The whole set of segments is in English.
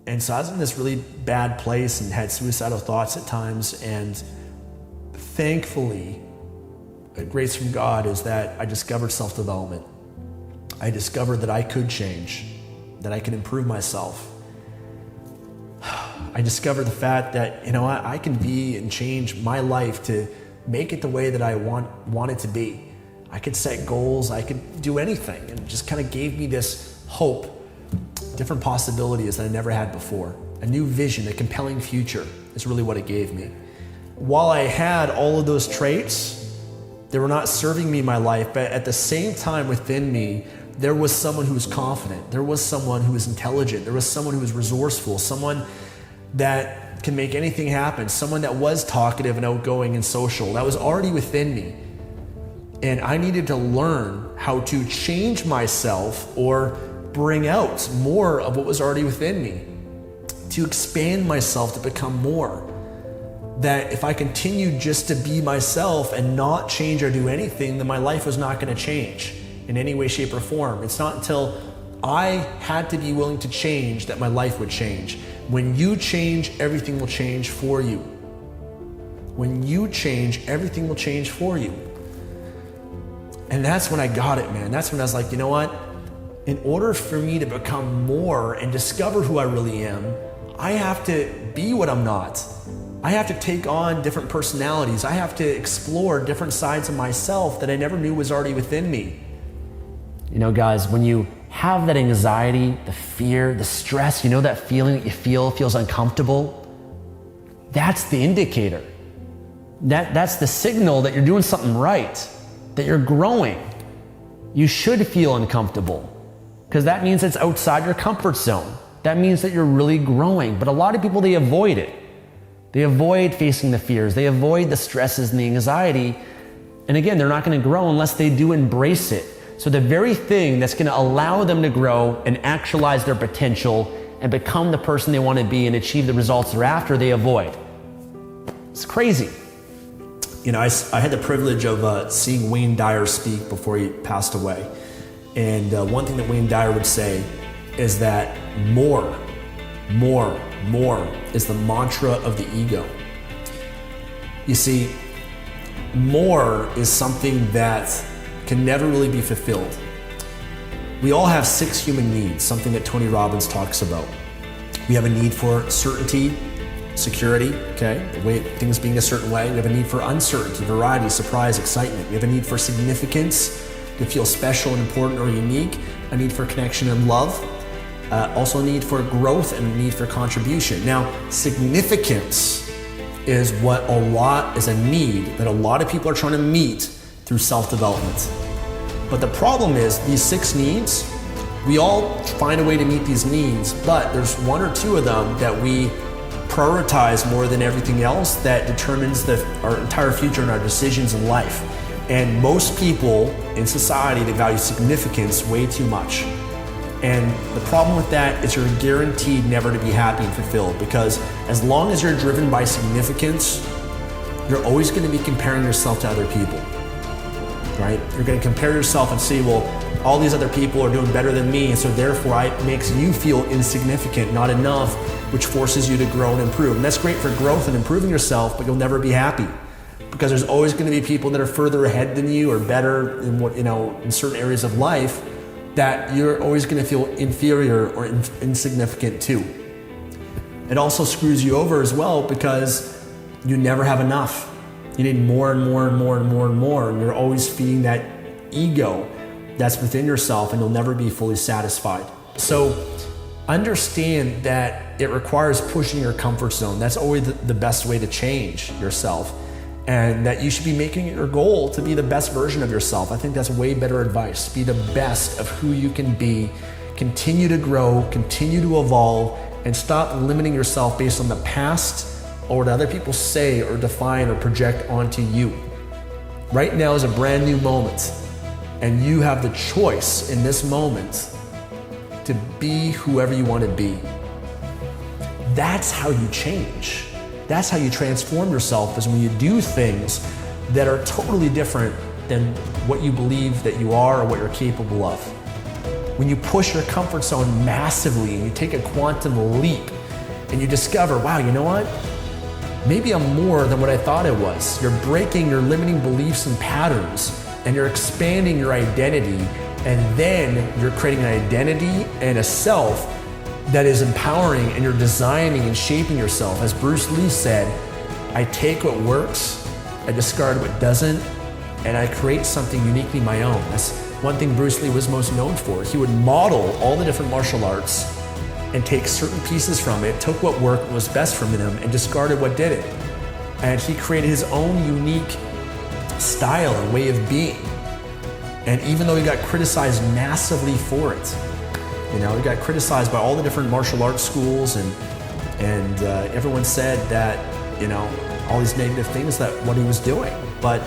And so I was in this really bad place and had suicidal thoughts at times. And thankfully, grace from God is that I discovered self-development. I discovered that I could change, that I could improve myself. I discovered the fact that, I can be and change my life to make it the way that I want it to be. I could set goals, I could do anything, and it just kind of gave me this hope, different possibilities that I never had before. A new vision, a compelling future is really what it gave me. While I had all of those traits, they were not serving me in my life, but at the same time within me, there was someone who was confident, there was someone who was intelligent, there was someone who was resourceful, someone that can make anything happen, someone that was talkative and outgoing and social, that was already within me. And I needed to learn how to change myself or bring out more of what was already within me, to expand myself, to become more. That if I continued just to be myself and not change or do anything, then my life was not going to change in any way, shape, or form. It's not until I had to be willing to change that my life would change. When you change, everything will change for you. When you change, everything will change for you. And that's when I got it, man. That's when I was like, you know what? In order for me to become more and discover who I really am, I have to be what I'm not. I have to take on different personalities. I have to explore different sides of myself that I never knew was already within me. Guys, when you have that anxiety, the fear, the stress, that feeling that you feels uncomfortable, that's the indicator. That's the signal that you're doing something right, that you're growing. You should feel uncomfortable because that means it's outside your comfort zone. That means that you're really growing. But a lot of people, they avoid it. They avoid facing the fears. They avoid the stresses and the anxiety. And again, they're not going to grow unless they do embrace it. So the very thing that's going to allow them to grow and actualize their potential and become the person they want to be and achieve the results they're after, they avoid. It's crazy. I had the privilege of seeing Wayne Dyer speak before he passed away. And one thing that Wayne Dyer would say is that more is the mantra of the ego. You see, more is something that can never really be fulfilled. We all have 6 human needs, something that Tony Robbins talks about. We have a need for certainty, security, okay? The way things being a certain way. We have a need for uncertainty, variety, surprise, excitement. We have a need for significance, to feel special and important or unique. A need for connection and love. Also a need for growth and a need for contribution. Now, significance is a need that a lot of people are trying to meet through self-development. But the problem is these 6 needs, we all find a way to meet these needs, but there's 1 or 2 of them that we prioritize more than everything else that determines our entire future and our decisions in life. And most people in society, they value significance way too much. And the problem with that is you're guaranteed never to be happy and fulfilled, because as long as you're driven by significance, you're always going to be comparing yourself to other people, right? You're going to compare yourself and say, well, all these other people are doing better than me, and so therefore it makes you feel insignificant, not enough, which forces you to grow and improve. And that's great for growth and improving yourself, but you'll never be happy, because there's always going to be people that are further ahead than you or better in in certain areas of life, that you're always going to feel inferior or insignificant too. It also screws you over as well, because you never have enough. You need more and more and more and more and more, and you're always feeding that ego that's within yourself, and you'll never be fully satisfied. So understand that it requires pushing your comfort zone. That's always the best way to change yourself. And that you should be making it your goal to be the best version of yourself. I think that's way better advice. Be the best of who you can be. Continue to grow, continue to evolve, and stop limiting yourself based on the past or what other people say or define or project onto you. Right now is a brand new moment, and you have the choice in this moment to be whoever you want to be. That's how you change. That's how you transform yourself, is when you do things that are totally different than what you believe that you are or what you're capable of. when you push your comfort zone massively and you take a quantum leap and you discover, wow, you know what? Maybe I'm more than what I thought I was. You're breaking your limiting beliefs and patterns, and you're expanding your identity, and then you're creating an identity and a self that is empowering, and you're designing and shaping yourself. As Bruce Lee said, I take what works, I discard what doesn't, and I create something uniquely my own. That's one thing Bruce Lee was most known for. He would model all the different martial arts and take certain pieces from it, took what worked and was best from them, and discarded what didn't. And he created his own unique style and way of being. And even though he got criticized massively for it, he got criticized by all the different martial arts schools, and everyone said that, all these negative things that what he was doing. But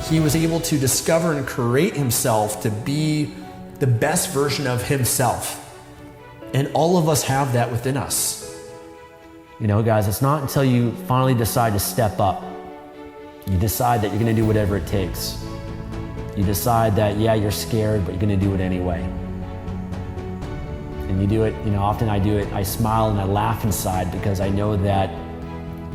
he was able to discover and create himself to be the best version of himself. And all of us have that within us. Guys, it's not until you finally decide to step up, you decide that you're gonna do whatever it takes. You decide that, yeah, you're scared, but you're gonna do it anyway. And you do it, often I do it, I smile and I laugh inside because I know that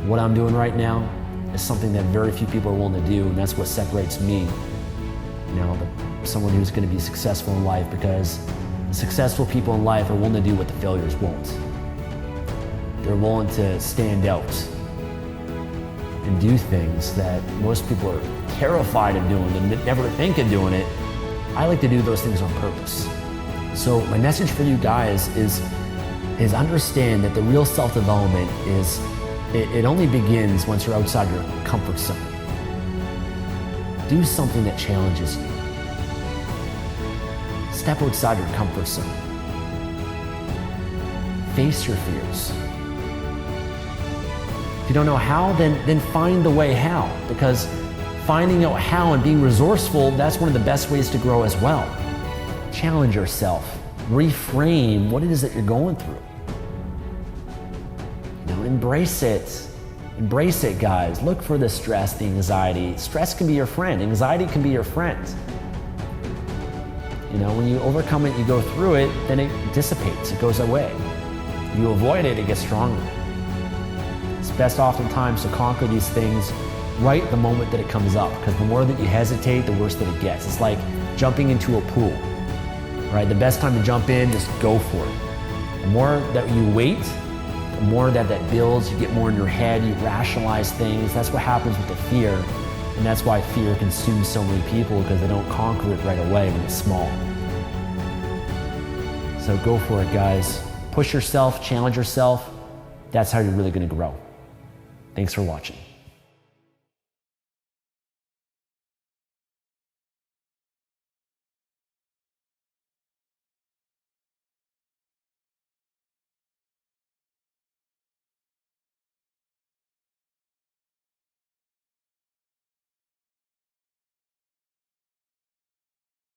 what I'm doing right now is something that very few people are willing to do, and that's what separates me, someone who's gonna be successful in life, because successful people in life are willing to do what the failures won't. They're willing to stand out and do things that most people are terrified of doing and never think of doing it. I like to do those things on purpose. So my message for you guys is understand that the real self-development is, it only begins once you're outside your comfort zone. Do something that challenges you. Step outside your comfort zone. Face your fears. If you don't know how, then find the way how, because finding out how and being resourceful, that's one of the best ways to grow as well. Challenge yourself. Reframe what it is that you're going through. Embrace it. Embrace it, guys. Look for the stress, the anxiety. Stress can be your friend. Anxiety can be your friend. When you overcome it, you go through it, then it dissipates, it goes away. You avoid it, it gets stronger. It's best oftentimes to conquer these things right the moment that it comes up, because the more that you hesitate, the worse that it gets. It's like jumping into a pool, right? The best time to jump in, just go for it. The more that you wait, the more that builds, you get more in your head, you rationalize things. That's what happens with the fear. And that's why fear consumes so many people, because they don't conquer it right away when it's small. So go for it, guys. Push yourself, challenge yourself. That's how you're really gonna grow. Thanks for watching.